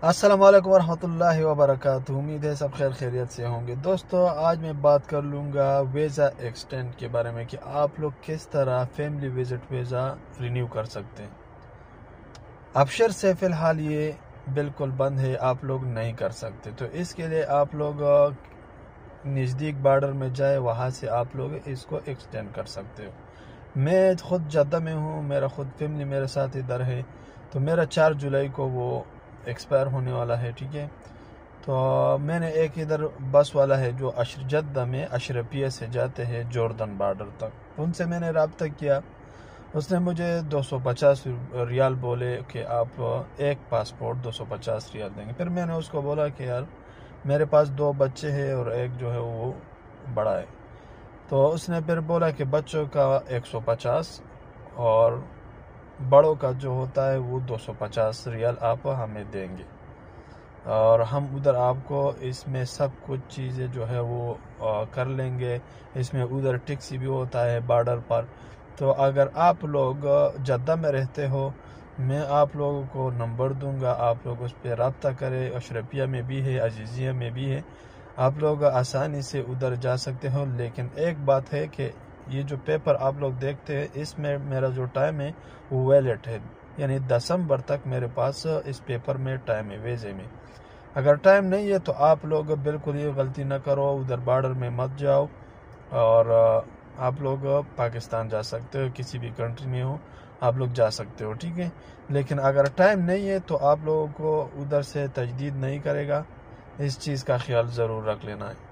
السلام علیکم ورحمۃ اللہ وبرکاتہ۔ امید ہے سب خیر خیریت سے ہوں گے۔ دوستو آج میں بات کر لوں گا ویزا ایکسٹینڈ کے بارے میں کہ آپ لوگ کس طرح فیملی وزٹ ویزا رینیو کر سکتے ہیں۔ ابشر سے فی الحال یہ بالکل بند ہے، آپ لوگ نہیں کر سکتے، تو اس کے لیے آپ لوگ نزدیک بارڈر میں جائے، وہاں سے آپ لوگ اس کو ایکسٹینڈ کر سکتے ہو۔ میں خود جدہ میں ہوں، میرا خود فیملی میرے ساتھ ادھر ہے، تو میرا 4 جولائی کو وہ ایکسپائر ہونے والا ہے، ٹھیک ہے۔ تو میں نے ایک ادھر بس والا ہے جو جدہ میں اشرفیہ سے جاتے ہیں جوردن بارڈر تک، ان سے میں نے رابطہ کیا، اس نے مجھے 250 ریال بولے کہ آپ ایک پاسپورٹ 250 ریال دیں گے۔ پھر میں نے اس کو بولا کہ یار میرے پاس 2 بچے ہیں اور ایک جو ہے وہ بڑا ہے، تو اس نے پھر بولا کہ بچوں کا 150 اور بڑوں کا جو ہوتا ہے وہ 250 ریال آپ ہمیں دیں گے، اور ہم ادھر آپ کو اس میں سب کچھ چیزیں جو ہے وہ کر لیں گے۔ اس میں ادھر ٹیکسی بھی ہوتا ہے بارڈر پر، تو اگر آپ لوگ جدہ میں رہتے ہو میں آپ لوگوں کو نمبر دوں گا، آپ لوگ اس پہ رابطہ کریں، اشرفیہ میں بھی ہے، عزیزیہ میں بھی ہے، آپ لوگ آسانی سے ادھر جا سکتے ہو۔ لیکن ایک بات ہے کہ یہ جو پیپر آپ لوگ دیکھتے ہیں اس میں میرا جو ٹائم ہے وہ ویلڈ ہے، یعنی دسمبر تک میرے پاس اس پیپر میں ٹائم ہے ویزے میں۔ اگر ٹائم نہیں ہے تو آپ لوگ بالکل یہ غلطی نہ کرو، ادھر بارڈر میں مت جاؤ، اور آپ لوگ پاکستان جا سکتے ہو، کسی بھی کنٹری میں ہو آپ لوگ جا سکتے ہو، ٹھیک ہے۔ لیکن اگر ٹائم نہیں ہے تو آپ لوگوں کو ادھر سے تجدید نہیں کرے گا، اس چیز کا خیال ضرور رکھ لینا ہے۔